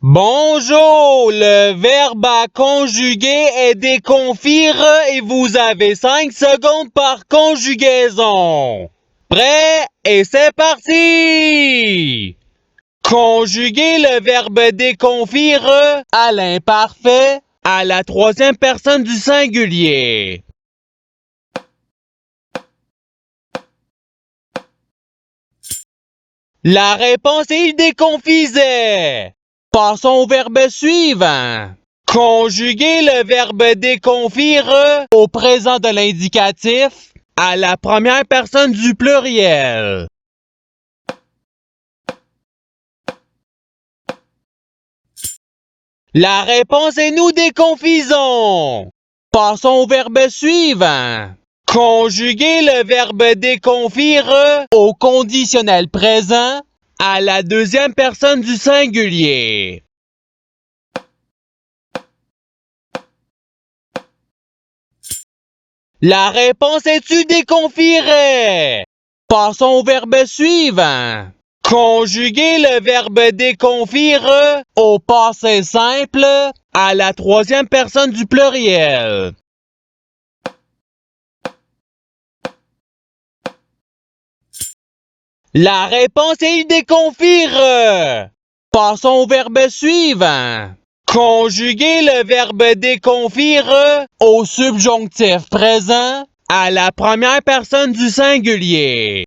Bonjour, le verbe à conjuguer est déconfire et vous avez 5 secondes par conjugaison. Prêt? Et c'est parti! Conjuguer le verbe déconfire à l'imparfait à la troisième personne du singulier. La réponse est il déconfisait. Passons au verbe suivant. Conjuguer le verbe déconfire au présent de l'indicatif à la première personne du pluriel. La réponse est nous déconfisons. Passons au verbe suivant. Conjuguer le verbe déconfire au conditionnel présent à la deuxième personne du singulier. La réponse est tu déconfirais. Passons au verbe suivant. Conjuguer le verbe déconfire au passé simple à la troisième personne du pluriel. La réponse est il déconfire. Passons au verbe suivant. Conjuguer le verbe déconfire au subjonctif présent à la première personne du singulier.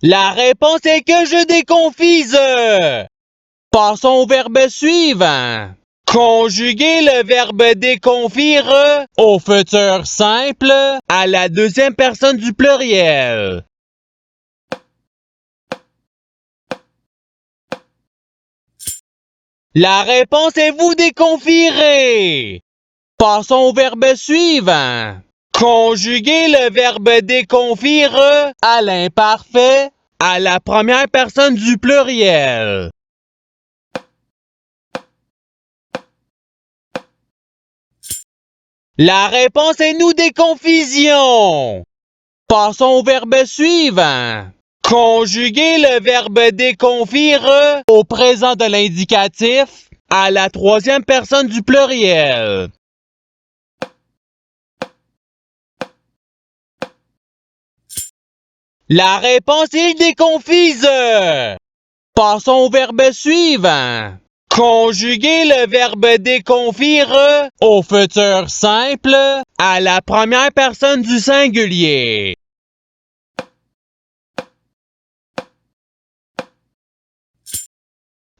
La réponse est que je déconfise. Passons au verbe suivant. Conjuguer le verbe déconfire au futur simple à la deuxième personne du pluriel. La réponse est vous déconfirez. Passons au verbe suivant. Conjuguer le verbe déconfire à l'imparfait à la première personne du pluriel. La réponse est nous déconfisions. Passons au verbe suivant. Conjuguer le verbe déconfire au présent de l'indicatif à la troisième personne du pluriel. La réponse est déconfise. Passons au verbe suivant. Conjuguer le verbe déconfire au futur simple à la première personne du singulier.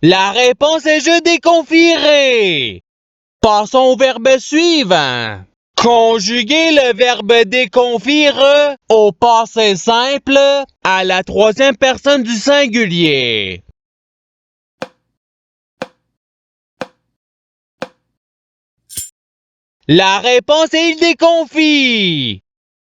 La réponse est je déconfirai. Passons au verbe suivant. Conjuguer le verbe déconfire au passé simple à la troisième personne du singulier. La réponse est il déconfit.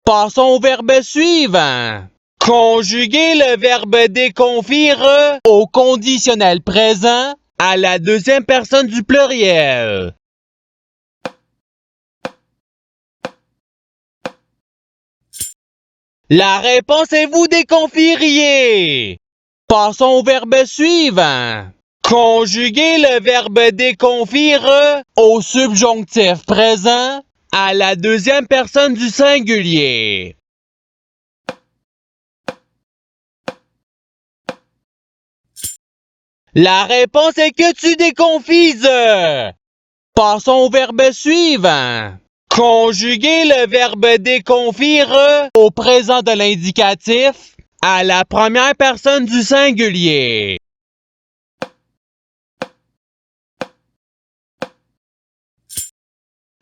Passons au verbe suivant. Conjuguer le verbe déconfire au conditionnel présent à la deuxième personne du pluriel. La réponse est vous déconfiriez. Passons au verbe suivant. Conjuguer le verbe déconfire au subjonctif présent à la deuxième personne du singulier. La réponse est que tu déconfises. Passons au verbe suivant. Conjuguer le verbe déconfire au présent de l'indicatif à la première personne du singulier.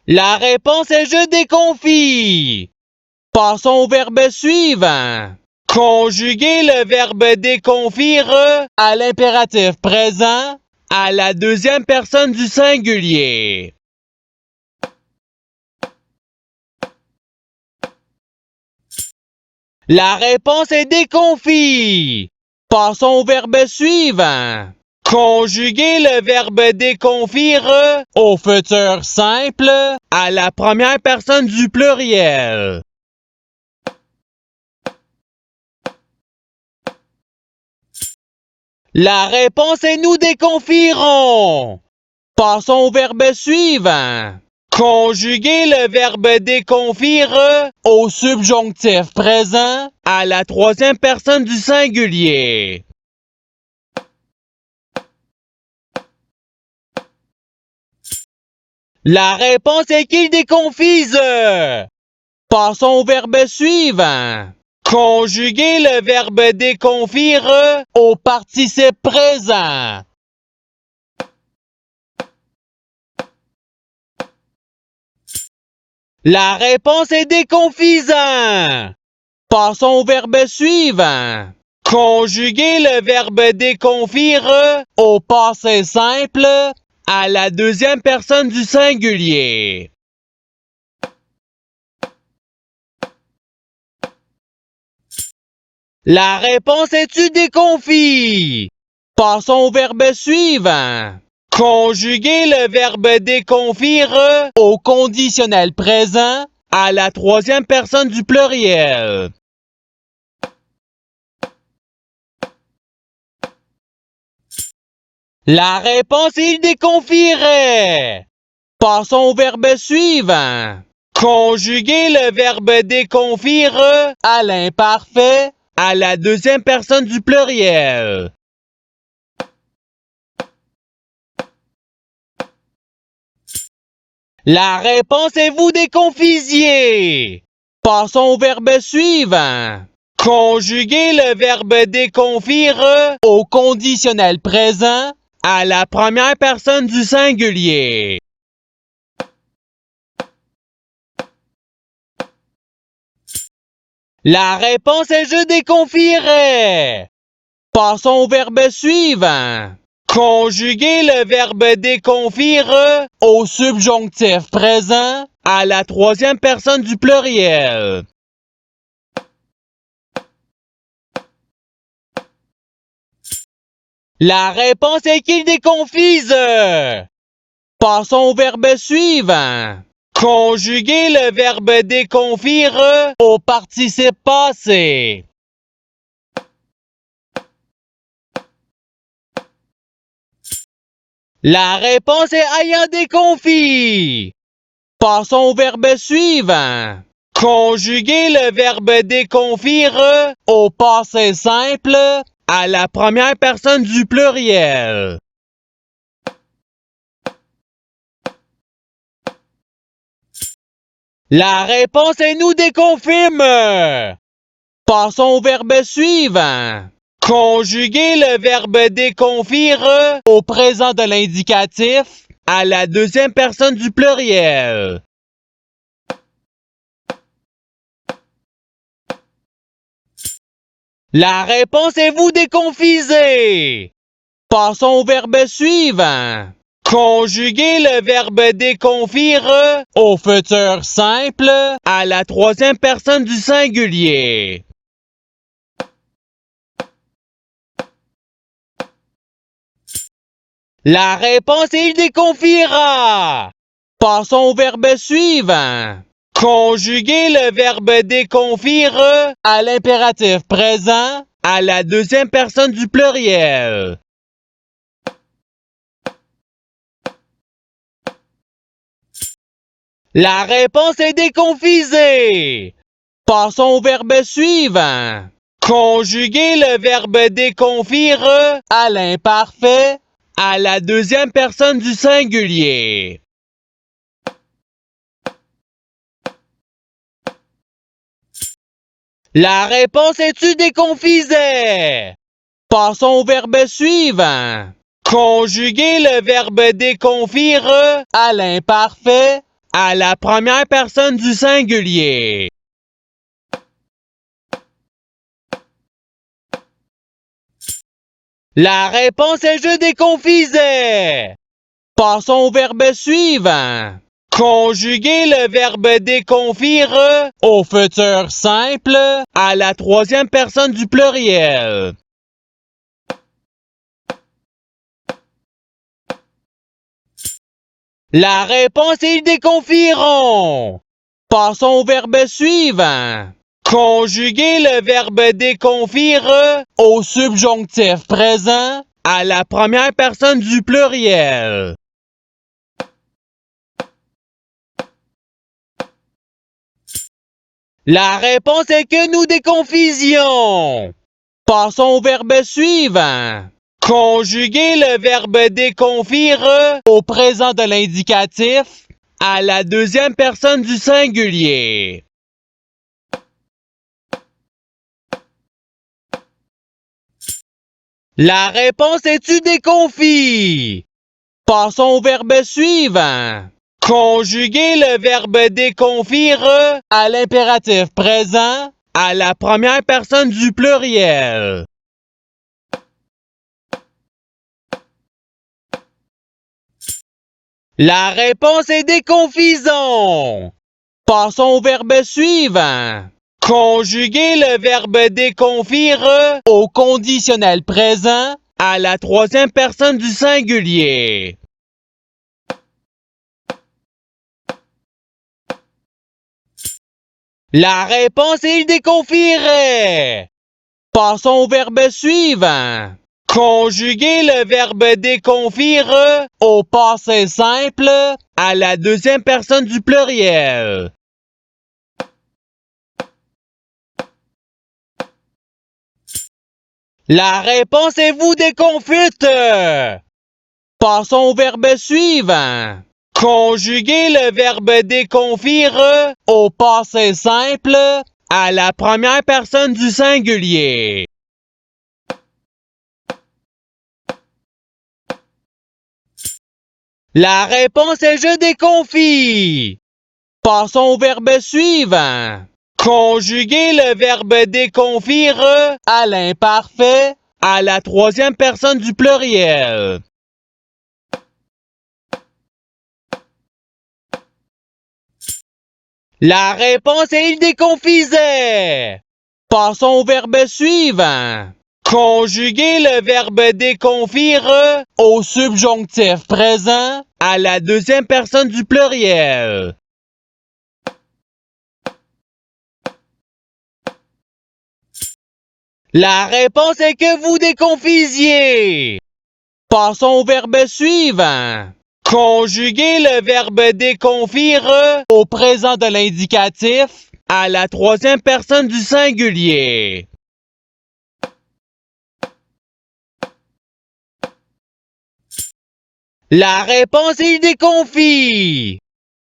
La réponse est je déconfie. Passons au verbe suivant. Conjuguer le verbe déconfire à l'impératif présent à la deuxième personne du singulier. La réponse est déconfit. Passons au verbe suivant. Conjuguer le verbe déconfire au futur simple à la première personne du pluriel. La réponse est nous déconfierons. Passons au verbe suivant. Conjuguer le verbe déconfire au subjonctif présent à la troisième personne du singulier. La réponse est qu'il déconfise. Passons au verbe suivant. Conjuguer le verbe déconfire au participe présent. La réponse est déconfisant. Passons au verbe suivant. Conjuguer le verbe déconfire au passé simple à la deuxième personne du singulier. La réponse est tu déconfit. Passons au verbe suivant. Conjuguer le verbe déconfire au conditionnel présent à la troisième personne du pluriel. La réponse est il déconfierait. Passons au verbe suivant. Conjuguer le verbe déconfire à l'imparfait à la deuxième personne du pluriel. La réponse est vous déconfisiez. Passons au verbe suivant. Conjuguer le verbe déconfire au conditionnel présent à la première personne du singulier. La réponse est je déconfierais. Passons au verbe suivant. Conjuguer le verbe déconfire au subjonctif présent à la troisième personne du pluriel. La réponse est qu'il déconfise. Passons au verbe suivant. Conjuguer le verbe déconfire au participe passé. La réponse est ayant déconfit. Passons au verbe suivant. Conjuguer le verbe déconfire au passé simple à la première personne du pluriel. La réponse est nous déconfirme. Passons au verbe suivant. Conjuguer le verbe déconfire au présent de l'indicatif à la deuxième personne du pluriel. La réponse est vous déconfisez. Passons au verbe suivant. Conjuguer le verbe déconfire au futur simple à la troisième personne du singulier. La réponse est il déconfira. Passons au verbe suivant. Conjuguer le verbe déconfire à l'impératif présent à la deuxième personne du pluriel. La réponse est déconfisée. Passons au verbe suivant. Conjuguer le verbe déconfire à l'imparfait à la deuxième personne du singulier. La réponse est tu déconfisais. Passons au verbe suivant. Conjuguer le verbe déconfire à l'imparfait à la première personne du singulier. La réponse est je déconfisais. Passons au verbe suivant. Conjuguer le verbe déconfire au futur simple à la troisième personne du pluriel. La réponse est ils déconfieront. Passons au verbe suivant. Conjuguer le verbe déconfire au subjonctif présent à la première personne du pluriel. La réponse est que nous déconfisions. Passons au verbe suivant. Conjuguer le verbe déconfire au présent de l'indicatif à la deuxième personne du singulier. La réponse est tu déconfis. Passons au verbe suivant. Conjuguer le verbe déconfire à l'impératif présent à la première personne du pluriel. La réponse est déconfisons. Passons au verbe suivant. Conjuguer le verbe déconfire au conditionnel présent à la troisième personne du singulier. La réponse est il déconfirait. Passons au verbe suivant. Conjuguer le verbe déconfire au passé simple à la deuxième personne du pluriel. La réponse est vous déconfite. Passons au verbe suivant. Conjuguer le verbe déconfire au passé simple à la première personne du singulier. La réponse est je déconfie. Passons au verbe suivant. Conjuguer le verbe déconfire à l'imparfait à la troisième personne du pluriel. La réponse est il déconfisait. Passons au verbe suivant. Conjuguer le verbe déconfire au subjonctif présent à la deuxième personne du pluriel. La réponse est que vous déconfisiez. Passons au verbe suivant. Conjuguer le verbe déconfire au présent de l'indicatif à la troisième personne du singulier. La réponse est il déconfie.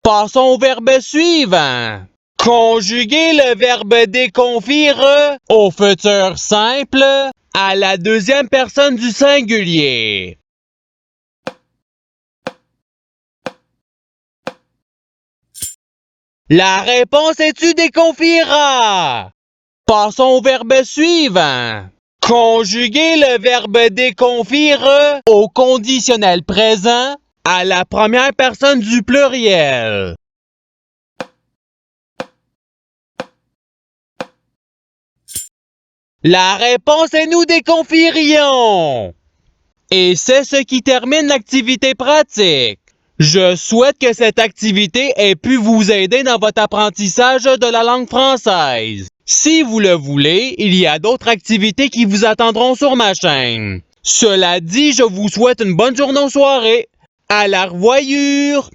Passons au verbe suivant. Conjuguer le verbe déconfire au futur simple à la deuxième personne du singulier. La réponse est tu déconfiras. Passons au verbe suivant. Conjuguer le verbe déconfire au conditionnel présent à la première personne du pluriel. La réponse est nous déconfirions. Et c'est ce qui termine l'activité pratique. Je souhaite que cette activité ait pu vous aider dans votre apprentissage de la langue française. Si vous le voulez, il y a d'autres activités qui vous attendront sur ma chaîne. Cela dit, je vous souhaite une bonne journée ou soirée. À la revoyure!